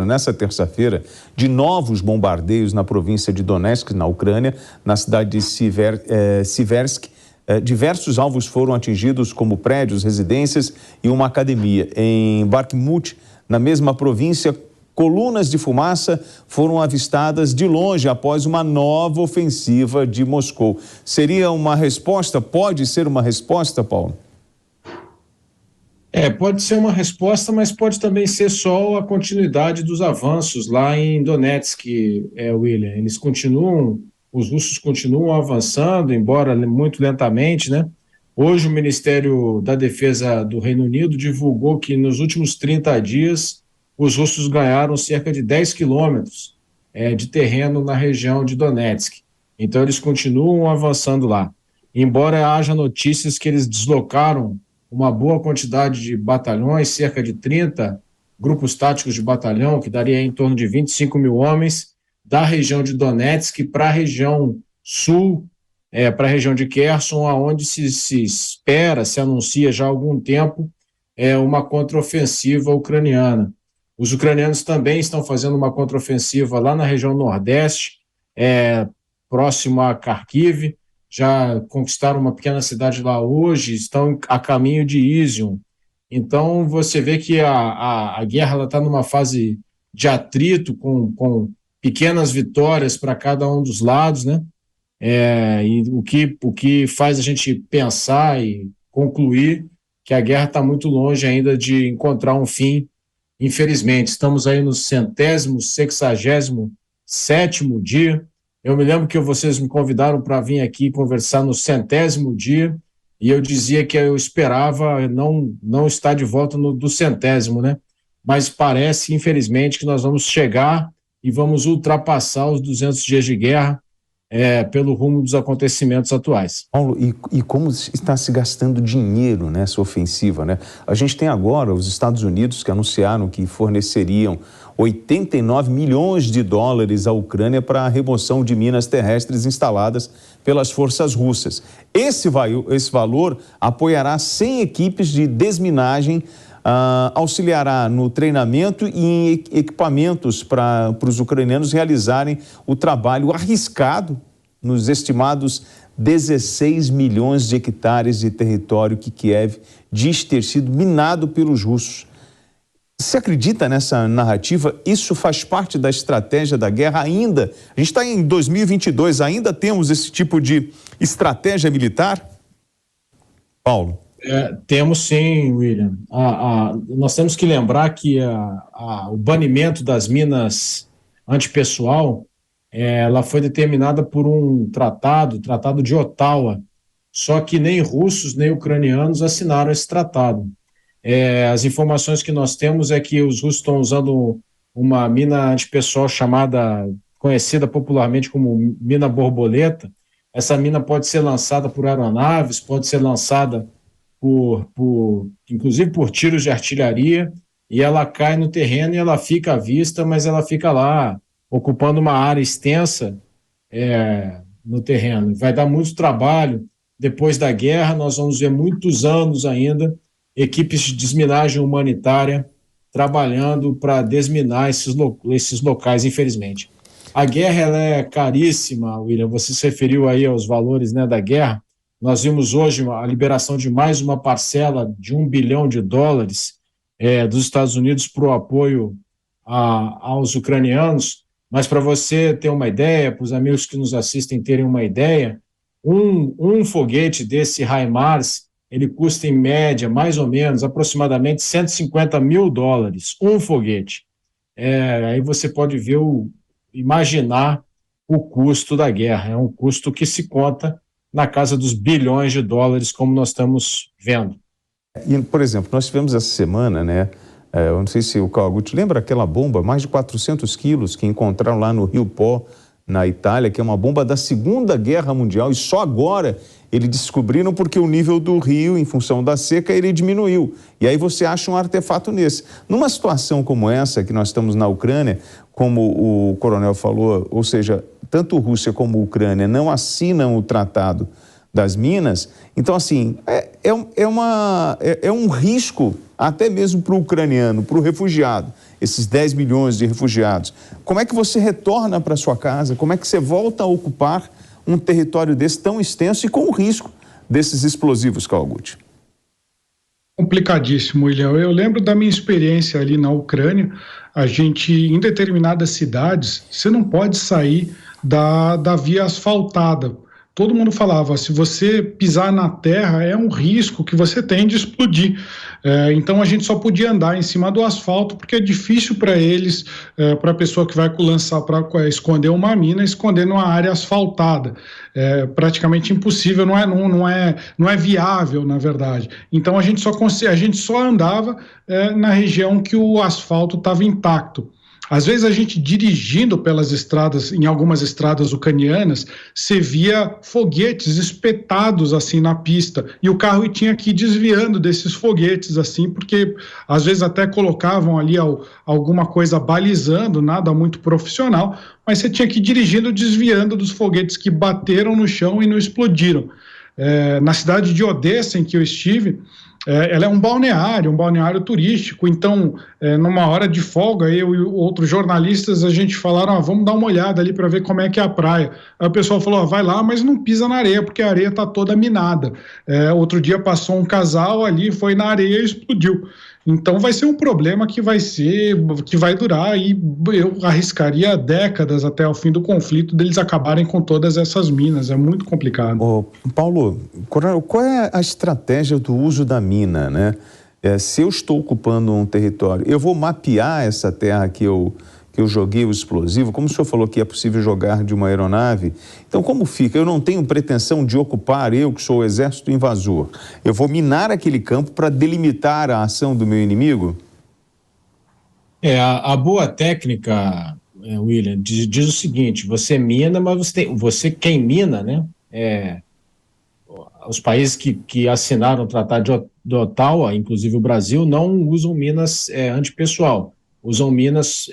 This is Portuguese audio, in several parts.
nessa terça-feira de novos bombardeios na província de Donetsk, na Ucrânia, na cidade de Siversk. Diversos alvos foram atingidos, como prédios, residências e uma academia. Em Bakhmut, na mesma província, colunas de fumaça foram avistadas de longe após uma nova ofensiva de Moscou. Seria uma resposta? Pode ser uma resposta, Paulo? Pode ser uma resposta, mas pode também ser só a continuidade dos avanços lá em Donetsk, William. Os russos continuam avançando, embora muito lentamente, né? Hoje o Ministério da Defesa do Reino Unido divulgou que nos últimos 30 dias os russos ganharam cerca de 10 quilômetros de terreno na região de Donetsk. Então eles continuam avançando lá. Embora haja notícias que eles deslocaram uma boa quantidade de batalhões, cerca de 30 grupos táticos de batalhão, que daria em torno de 25 mil homens, da região de Donetsk para a região sul, para a região de Kherson, onde se espera, se anuncia já há algum tempo, uma contraofensiva ucraniana. Os ucranianos também estão fazendo uma contraofensiva lá na região nordeste, próximo a Kharkiv, já conquistaram uma pequena cidade lá hoje, estão a caminho de Izium. Então, você vê que a guerra está numa fase de atrito, com pequenas vitórias para cada um dos lados, né? E o que faz a gente pensar e concluir que a guerra está muito longe ainda de encontrar um fim, infelizmente. Estamos aí no 167º dia. Eu me lembro que vocês me convidaram para vir aqui conversar no 100º dia, e eu dizia que eu esperava não estar de volta do 100º, né? Mas parece, infelizmente, que nós vamos chegar e vamos ultrapassar os 200 dias de guerra pelo rumo dos acontecimentos atuais. Paulo, e como está se gastando dinheiro nessa ofensiva, né? A gente tem agora os Estados Unidos que anunciaram que forneceriam 89 milhões de dólares à Ucrânia para a remoção de minas terrestres instaladas pelas forças russas. Esse valor apoiará 100 equipes de desminagem, auxiliará no treinamento e em equipamentos para os ucranianos realizarem o trabalho arriscado nos estimados 16 milhões de hectares de território que Kiev diz ter sido minado pelos russos. Você acredita nessa narrativa? Isso faz parte da estratégia da guerra ainda? A gente está em 2022, ainda temos esse tipo de estratégia militar? Paulo? Temos sim, William. Nós temos que lembrar que o banimento das minas antipessoal, ela foi determinada por um tratado de Ottawa, só que nem russos nem ucranianos assinaram esse tratado. As informações que nós temos é que os russos estão usando uma mina antipessoal conhecida popularmente como mina borboleta. Essa mina pode ser lançada por aeronaves, pode ser lançada inclusive por tiros de artilharia, e ela cai no terreno e ela fica à vista, mas ela fica lá ocupando uma área extensa no terreno. Vai dar muito trabalho. Depois da guerra, nós vamos ver muitos anos ainda equipes de desminagem humanitária trabalhando para desminar esses locais, infelizmente. A guerra ela é caríssima, William. Você se referiu aí aos valores, né, da guerra. Nós vimos hoje a liberação de mais uma parcela de $1 bilhão dos Estados Unidos para o apoio aos ucranianos. Mas para você ter uma ideia, para os amigos que nos assistem terem uma ideia, um foguete desse HIMARS, ele custa em média, mais ou menos, aproximadamente $150 mil, um foguete. Aí você pode imaginar o custo da guerra. É um custo que se conta na casa dos bilhões de dólares, como nós estamos vendo. E, por exemplo, nós tivemos essa semana, né? Eu não sei se o Kawaguchi lembra aquela bomba, mais de 400 quilos, que encontraram lá no Rio Pó, na Itália, que é uma bomba da Segunda Guerra Mundial, e só agora eles descobriram porque o nível do rio, em função da seca, ele diminuiu. E aí você acha um artefato nesse. Numa situação como essa, que nós estamos na Ucrânia, como o coronel falou, ou seja, tanto Rússia como Ucrânia não assinam o tratado das minas, então assim, é um risco até mesmo para o ucraniano, para o refugiado. esses 10 milhões de refugiados. Como é que você retorna para sua casa? Como é que você volta a ocupar um território desse tão extenso e com o risco desses explosivos, Kawaguchi? Complicadíssimo, William. Eu lembro da minha experiência ali na Ucrânia. A gente, em determinadas cidades, você não pode sair da via asfaltada. Todo mundo falava, se você pisar na terra, é um risco que você tem de explodir. Então a gente só podia andar em cima do asfalto, porque é difícil para eles, para a pessoa que vai lançar para esconder uma mina, esconder numa área asfaltada. É praticamente impossível, não é viável, na verdade. Então a gente só andava na região que o asfalto estava intacto. Às vezes a gente dirigindo pelas estradas, em algumas estradas ucranianas, você via foguetes espetados assim na pista e o carro tinha que ir desviando desses foguetes assim, porque às vezes até colocavam ali alguma coisa balizando, nada muito profissional, mas você tinha que ir dirigindo, desviando dos foguetes que bateram no chão e não explodiram. Na cidade de Odessa, em que eu estive, ela é um balneário turístico, então, numa hora de folga, eu e outros jornalistas, a gente falaram, vamos dar uma olhada ali para ver como é que é a praia. Aí o pessoal falou, vai lá, mas não pisa na areia, porque a areia está toda minada. Outro dia passou um casal ali, foi na areia e explodiu. Então vai ser um problema que vai durar, e eu arriscaria décadas até o fim do conflito deles acabarem com todas essas minas. É muito complicado. Paulo, qual é a estratégia do uso da mina, né? Se eu estou ocupando um território, eu vou mapear essa terra que eu joguei o explosivo, como o senhor falou que é possível jogar de uma aeronave, então como fica? Eu não tenho pretensão de ocupar, eu que sou o exército invasor, eu vou minar aquele campo para delimitar a ação do meu inimigo? A boa técnica, William, diz o seguinte, você mina, mas quem mina, né? Os países que assinaram o Tratado de Ottawa, inclusive o Brasil, não usam minas antipessoal, usam minas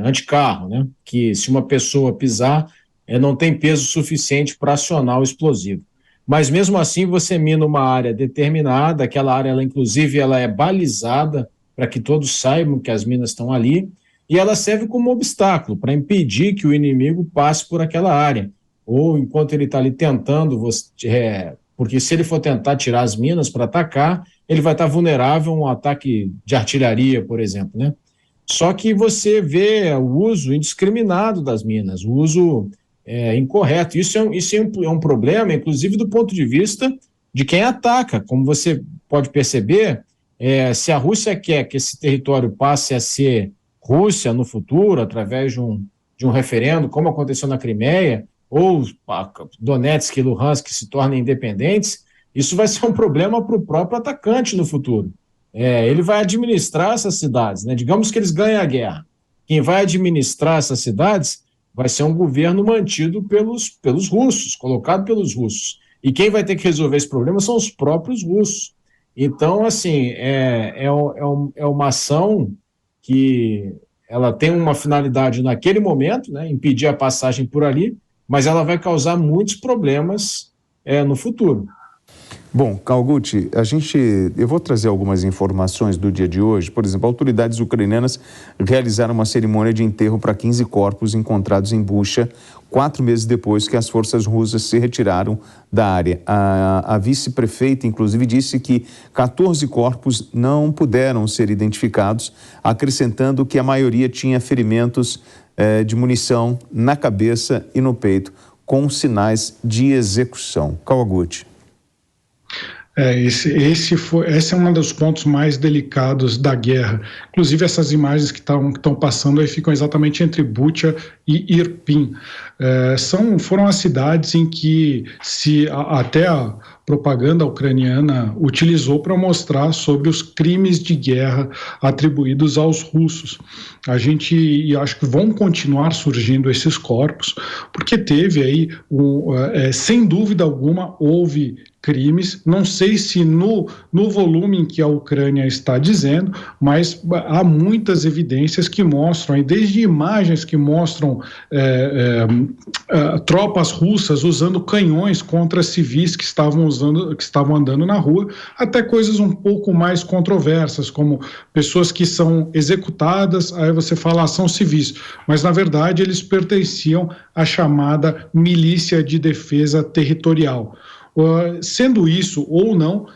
anticarro, né? Que se uma pessoa pisar, não tem peso suficiente para acionar o explosivo. Mas mesmo assim você mina uma área determinada, aquela área, inclusive, ela é balizada para que todos saibam que as minas estão ali, e ela serve como obstáculo para impedir que o inimigo passe por aquela área. Ou enquanto ele está ali tentando, porque se ele for tentar tirar as minas para atacar, ele vai estar vulnerável a um ataque de artilharia, por exemplo, né? Só que você vê o uso indiscriminado das minas, o uso incorreto. Isso é um problema, inclusive, do ponto de vista de quem ataca. Como você pode perceber, se a Rússia quer que esse território passe a ser Rússia no futuro, através de um referendo, como aconteceu na Crimeia, ou Donetsk e Luhansk se tornem independentes, isso vai ser um problema para o próprio atacante no futuro. Ele vai administrar essas cidades, né? Digamos que eles ganhem a guerra. Quem vai administrar essas cidades vai ser um governo mantido pelos russos, colocado pelos russos. E quem vai ter que resolver esse problema são os próprios russos. Então, assim, é uma ação que ela tem uma finalidade naquele momento, né? Impedir a passagem por ali, mas ela vai causar muitos problemas no futuro. Bom, Kawaguchi, eu vou trazer algumas informações do dia de hoje. Por exemplo, autoridades ucranianas realizaram uma cerimônia de enterro para 15 corpos encontrados em Bucha, 4 meses depois que as forças russas se retiraram da área. A vice-prefeita, inclusive, disse que 14 corpos não puderam ser identificados, acrescentando que a maioria tinha ferimentos de munição na cabeça e no peito, com sinais de execução. Kawaguchi. Esse é um dos pontos mais delicados da guerra. Inclusive, essas imagens que estão passando aí ficam exatamente entre Bucha e Irpin. Foram as cidades em que até a propaganda ucraniana utilizou para mostrar sobre os crimes de guerra atribuídos aos russos. E acho que vão continuar surgindo esses corpos, porque teve aí, sem dúvida alguma, houve crimes, não sei se no volume em que a Ucrânia está dizendo, mas há muitas evidências que mostram, desde imagens que mostram tropas russas usando canhões contra civis que estavam andando na rua, até coisas um pouco mais controversas, como pessoas que são executadas, aí você fala são civis, mas na verdade eles pertenciam à chamada milícia de defesa territorial. Sendo isso ou não,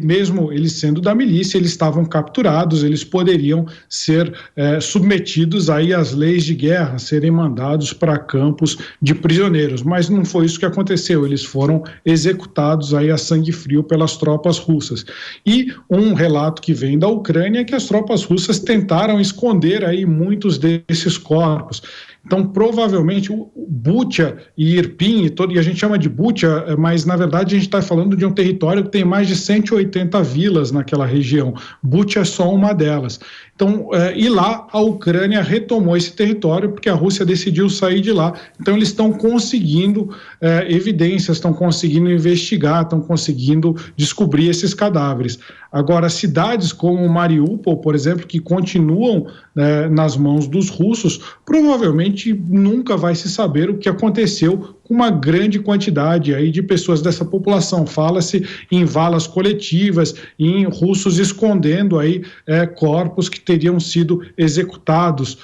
mesmo eles sendo da milícia, eles estavam capturados, eles poderiam ser submetidos aí às leis de guerra, serem mandados para campos de prisioneiros, mas não foi isso que aconteceu, eles foram executados aí a sangue frio pelas tropas russas. E um relato que vem da Ucrânia é que as tropas russas tentaram esconder aí muitos desses corpos. Então, provavelmente, o Bucha e Irpin, e a gente chama de Bucha, mas na verdade a gente está falando de um território que tem mais de 180 vilas naquela região. Bucha é só uma delas. Então, e lá a Ucrânia retomou esse território porque a Rússia decidiu sair de lá. Então, eles estão conseguindo evidências, estão conseguindo investigar, estão conseguindo descobrir esses cadáveres. Agora, cidades como Mariupol, por exemplo, que continuam nas mãos dos russos, provavelmente nunca vai se saber o que aconteceu com uma grande quantidade aí de pessoas dessa população. Fala-se em valas coletivas, em russos escondendo aí corpos que teriam sido executados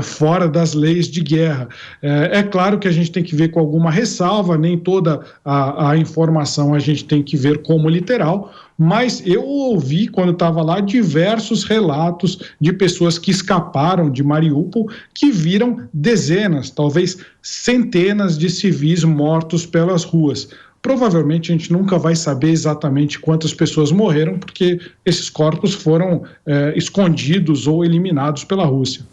fora das leis de guerra. É claro que a gente tem que ver com alguma ressalva, nem toda a informação a gente tem que ver como literal, mas eu ouvi, quando estava lá, diversos relatos de pessoas que escaparam de Mariupol, que viram dezenas, talvez centenas de civis mortos pelas ruas. Provavelmente a gente nunca vai saber exatamente quantas pessoas morreram, porque esses corpos foram escondidos ou eliminados pela Rússia.